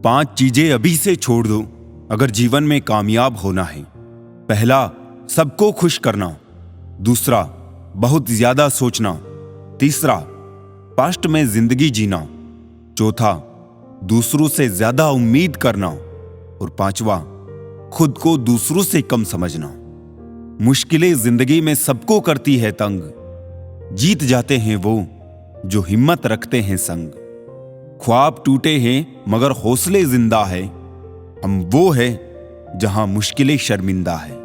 5 चीजें अभी से छोड़ दो अगर जीवन में कामयाब होना है। पहला, सबको खुश करना। दूसरा, बहुत ज्यादा सोचना। तीसरा, पास्ट में जिंदगी जीना। चौथा, दूसरों से ज्यादा उम्मीद करना। और पांचवा, खुद को दूसरों से कम समझना। मुश्किलें जिंदगी में सबको करती है तंग। जीत जाते हैं वो जो हिम्मत रखते हैं संग। ख्वाब टूटे हैं मगर हौसले जिंदा है। हम वो है जहां मुश्किलें शर्मिंदा है।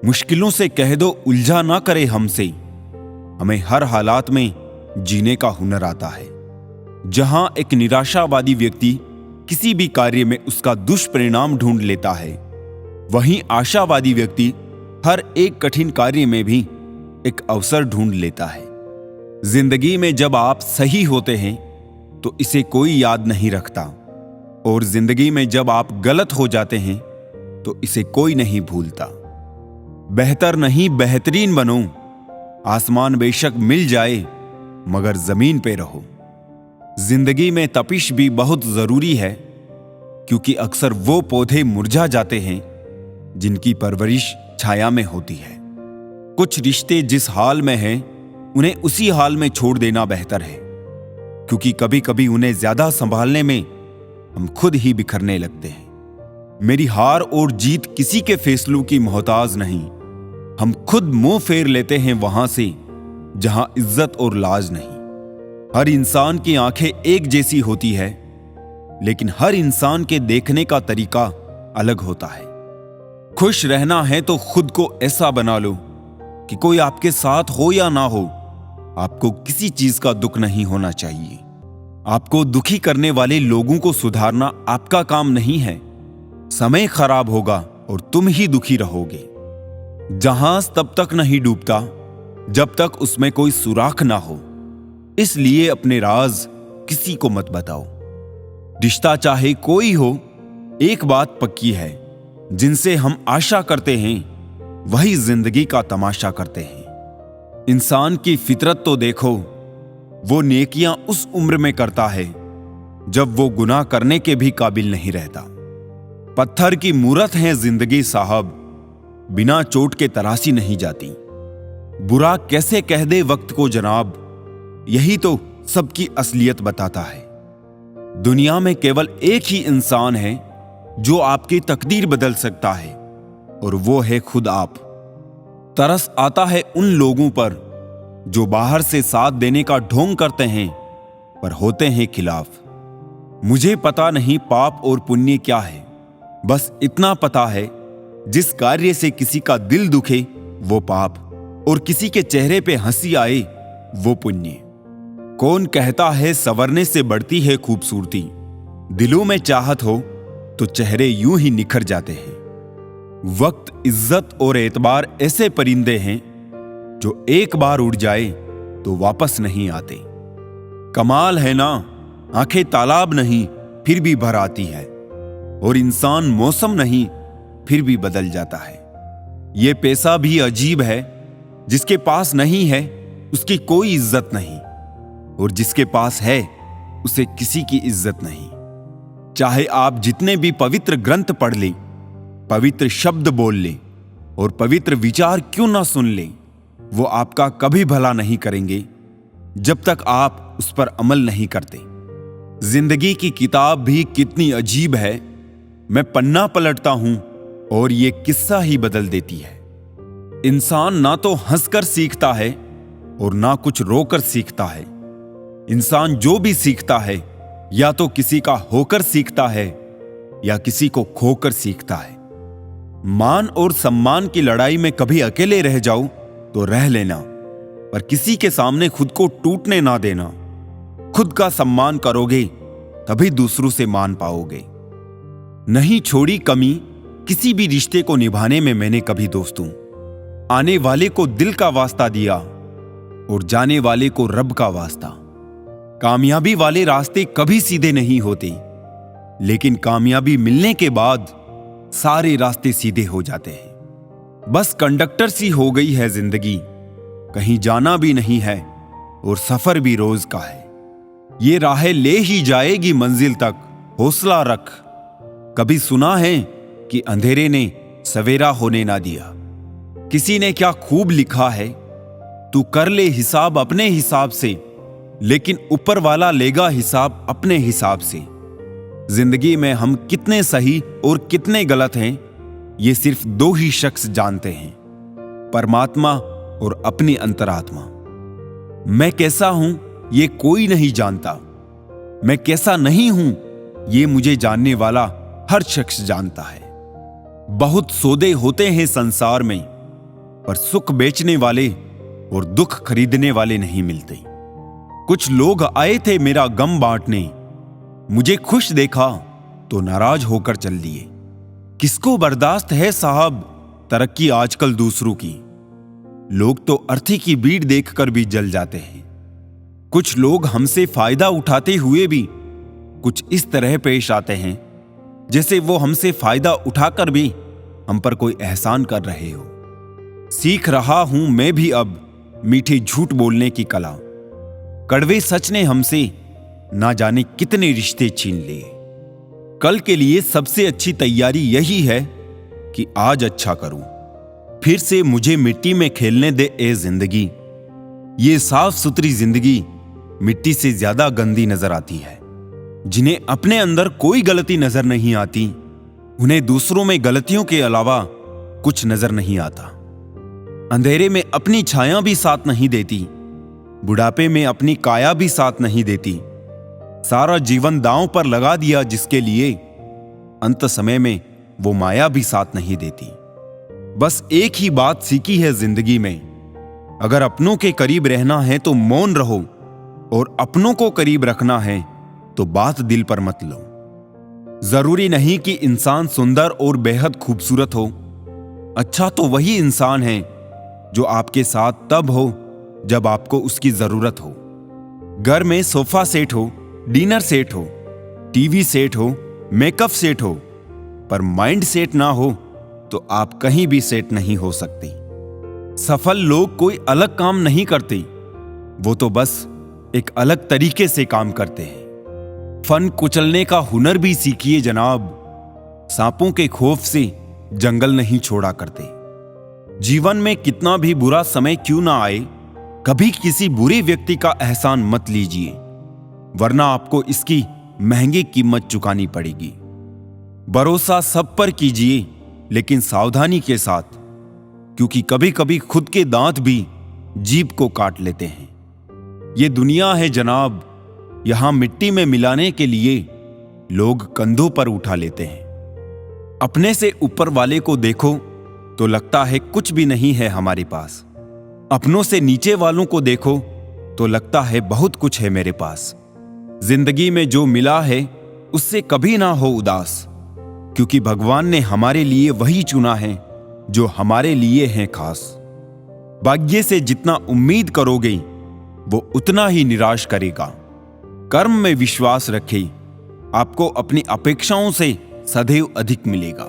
मुश्किलों से कह दो उलझा ना करे हमसे। हमें हर हालात में जीने का हुनर आता है। जहां एक निराशावादी व्यक्ति किसी भी कार्य में उसका दुष्परिणाम ढूंढ लेता है, वहीं आशावादी व्यक्ति हर एक कठिन कार्य में भी एक अवसर ढूंढ लेता है। जिंदगी में जब आप सही होते हैं तो इसे कोई याद नहीं रखता, और जिंदगी में जब आप गलत हो जाते हैं तो इसे कोई नहीं भूलता। बेहतर नहीं बेहतरीन बनो। आसमान बेशक मिल जाए मगर जमीन पे रहो। जिंदगी में तपिश भी बहुत जरूरी है, क्योंकि अक्सर वो पौधे मुरझा जाते हैं जिनकी परवरिश छाया में होती है। कुछ रिश्ते जिस हाल में हैं उन्हें उसी हाल में छोड़ देना बेहतर है, क्योंकि कभी कभी उन्हें ज्यादा संभालने में हम खुद ही बिखरने लगते हैं। मेरी हार और जीत किसी के फैसलों की मोहताज नहीं। हम खुद मुंह फेर लेते हैं वहां से जहां इज्जत और लाज नहीं। हर इंसान की आंखें एक जैसी होती है, लेकिन हर इंसान के देखने का तरीका अलग होता है। खुश रहना है तो खुद को ऐसा बना लो कि कोई आपके साथ हो या ना हो, आपको किसी चीज का दुख नहीं होना चाहिए। आपको दुखी करने वाले लोगों को सुधारना आपका काम नहीं है। समय खराब होगा और तुम ही दुखी रहोगे। जहाज तब तक नहीं डूबता जब तक उसमें कोई सुराख ना हो, इसलिए अपने राज किसी को मत बताओ। रिश्ता चाहे कोई हो, एक बात पक्की है, जिनसे हम आशा करते हैं वही जिंदगी का तमाशा करते हैं। इंसान की फितरत तो देखो, वो नेकियां उस उम्र में करता है जब वो गुनाह करने के भी काबिल नहीं रहता। पत्थर की मूरत है जिंदगी साहब, बिना चोट के तराशी नहीं जाती। बुरा कैसे कह दे वक्त को जनाब, यही तो सबकी असलियत बताता है। दुनिया में केवल एक ही इंसान है जो आपकी तकदीर बदल सकता है, और वो है खुद आप। तरस आता है उन लोगों पर जो बाहर से साथ देने का ढोंग करते हैं पर होते हैं खिलाफ। मुझे पता नहीं पाप और पुण्य क्या है, बस इतना पता है जिस कार्य से किसी का दिल दुखे वो पाप, और किसी के चेहरे पे हंसी आए वो पुण्य। कौन कहता है संवरने से बढ़ती है खूबसूरती, दिलों में चाहत हो तो चेहरे यूं ही निखर जाते हैं। वक्त, इज्जत और एतबार ऐसे परिंदे हैं जो एक बार उड़ जाए तो वापस नहीं आते। कमाल है ना, आंखें तालाब नहीं फिर भी भर आती है, और इंसान मौसम नहीं फिर भी बदल जाता है। ये पैसा भी अजीब है, जिसके पास नहीं है उसकी कोई इज्जत नहीं, और जिसके पास है उसे किसी की इज्जत नहीं। चाहे आप जितने भी पवित्र ग्रंथ पढ़ लें, पवित्र शब्द बोल लें और पवित्र विचार क्यों ना सुन लें, वो आपका कभी भला नहीं करेंगे जब तक आप उस पर अमल नहीं करते। जिंदगी की किताब भी कितनी अजीब है, मैं पन्ना पलटता हूं और ये किस्सा ही बदल देती है। इंसान ना तो हंसकर सीखता है और ना कुछ रोकर सीखता है। इंसान जो भी सीखता है या तो किसी का होकर सीखता है या किसी को खोकर सीखता है। मान और सम्मान की लड़ाई में कभी अकेले रह जाओ तो रह लेना, पर किसी के सामने खुद को टूटने ना देना। खुद का सम्मान करोगे तभी दूसरों से मान पाओगे। नहीं छोड़ी कमी किसी भी रिश्ते को निभाने में मैंने कभी दोस्तों। आने वाले को दिल का वास्ता दिया और जाने वाले को रब का वास्ता। कामयाबी वाले रास्ते कभी सीधे नहीं होते, लेकिन कामयाबी मिलने के बाद सारे रास्ते सीधे हो जाते हैं। बस कंडक्टर सी हो गई है जिंदगी, कहीं जाना भी नहीं है और सफर भी रोज का है। ये राहें ले ही जाएगी मंजिल तक, हौसला रख। कभी सुना है कि अंधेरे ने सवेरा होने ना दिया। किसी ने क्या खूब लिखा है, तू कर ले हिसाब अपने हिसाब से, लेकिन ऊपर वाला लेगा हिसाब अपने हिसाब से। जिंदगी में हम कितने सही और कितने गलत हैं, ये सिर्फ दो ही शख्स जानते हैं, परमात्मा और अपनी अंतरात्मा। मैं कैसा हूं ये कोई नहीं जानता, मैं कैसा नहीं हूं ये मुझे जानने वाला हर शख्स जानता है। बहुत सौदे होते हैं संसार में, पर सुख बेचने वाले और दुख खरीदने वाले नहीं मिलते। कुछ लोग आए थे मेरा गम बांटने, मुझे खुश देखा तो नाराज होकर चल दिए। किसको बर्दाश्त है साहब तरक्की आजकल दूसरों की। लोग तो अर्थी की भीड़ देखकर भी जल जाते हैं। कुछ लोग हमसे फायदा उठाते हुए भी कुछ इस तरह पेश आते हैं जैसे वो हमसे फायदा उठाकर भी हम पर कोई एहसान कर रहे हो। सीख रहा हूं मैं भी अब मीठे झूठ बोलने की कला। कड़वे सच ने हमसे ना जाने कितने रिश्ते छीन लिए। कल के लिए सबसे अच्छी तैयारी यही है कि आज अच्छा करूं। फिर से मुझे मिट्टी में खेलने दे ए जिंदगी। ये साफ सुथरी जिंदगी मिट्टी से ज्यादा गंदी नजर आती है। जिन्हें अपने अंदर कोई गलती नजर नहीं आती, उन्हें दूसरों में गलतियों के अलावा कुछ नजर नहीं आता। अंधेरे में अपनी छाया भी साथ नहीं देती, बुढ़ापे में अपनी काया भी साथ नहीं देती। सारा जीवन दांव पर लगा दिया जिसके लिए, अंत समय में वो माया भी साथ नहीं देती। बस एक ही बात सीखी है जिंदगी में, अगर अपनों के करीब रहना है तो मौन रहो, और अपनों को करीब रखना है तो बात दिल पर मत लो। जरूरी नहीं कि इंसान सुंदर और बेहद खूबसूरत हो। अच्छा तो वही इंसान है जो आपके साथ तब हो जब आपको उसकी जरूरत हो। घर में सोफा सेट हो, डिनर सेट हो, टीवी सेट हो, मेकअप सेट हो, पर माइंड सेट ना हो तो आप कहीं भी सेट नहीं हो सकते। सफल लोग कोई अलग काम नहीं करते, वो तो बस एक अलग तरीके से काम करते हैं। फन कुचलने का हुनर भी सीखिए जनाब, सांपों के खौफ से जंगल नहीं छोड़ा करते। जीवन में कितना भी बुरा समय क्यों ना आए, कभी किसी बुरे व्यक्ति का एहसान मत लीजिए, वरना आपको इसकी महंगी कीमत चुकानी पड़ेगी। भरोसा सब पर कीजिए, लेकिन सावधानी के साथ, क्योंकि कभी कभी खुद के दांत भी जीभ को काट लेते हैं। ये दुनिया है जनाब, यहां मिट्टी में मिलाने के लिए लोग कंधों पर उठा लेते हैं। अपने से ऊपर वाले को देखो तो लगता है कुछ भी नहीं है हमारे पास। अपनों से नीचे वालों को देखो तो लगता है बहुत कुछ है मेरे पास। जिंदगी में जो मिला है उससे कभी ना हो उदास, क्योंकि भगवान ने हमारे लिए वही चुना है जो हमारे लिए है खास। भाग्य से जितना उम्मीद करोगे वो उतना ही निराश करेगा। कर्म में विश्वास रखें, आपको अपनी अपेक्षाओं से सदैव अधिक मिलेगा।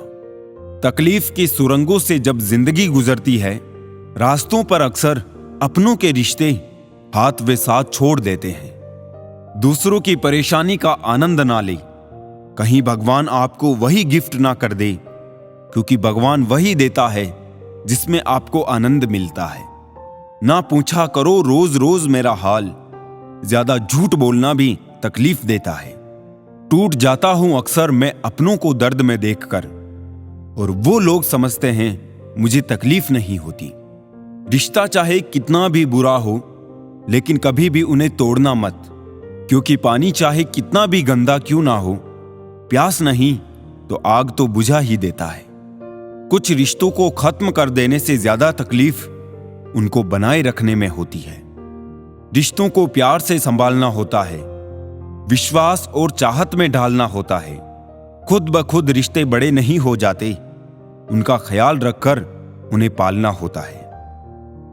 तकलीफ की सुरंगों से जब जिंदगी गुजरती है, रास्तों पर अक्सर अपनों के रिश्ते हाथ वे साथ छोड़ देते हैं। दूसरों की परेशानी का आनंद ना ले, कहीं भगवान आपको वही गिफ्ट ना कर दे, क्योंकि भगवान वही देता है जिसमें आपको आनंद मिलता है। ना पूछा करो रोज रोज मेरा हाल, ज्यादा झूठ बोलना भी तकलीफ देता है। टूट जाता हूं अक्सर मैं अपनों को दर्द में देखकर, और वो लोग समझते हैं मुझे तकलीफ नहीं होती। रिश्ता चाहे कितना भी बुरा हो, लेकिन कभी भी उन्हें तोड़ना मत, क्योंकि पानी चाहे कितना भी गंदा क्यों ना हो, प्यास नहीं तो आग तो बुझा ही देता है। कुछ रिश्तों को खत्म कर देने से ज्यादा तकलीफ उनको बनाए रखने में होती है। रिश्तों को प्यार से संभालना होता है, विश्वास और चाहत में ढालना होता है। खुद ब खुद रिश्ते बड़े नहीं हो जाते, उनका ख्याल रखकर उन्हें पालना होता है।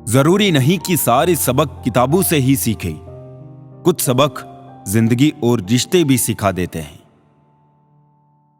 जरूरी नहीं कि सारे सबक किताबों से ही सीखें, कुछ सबक जिंदगी और रिश्ते भी सिखा देते हैं।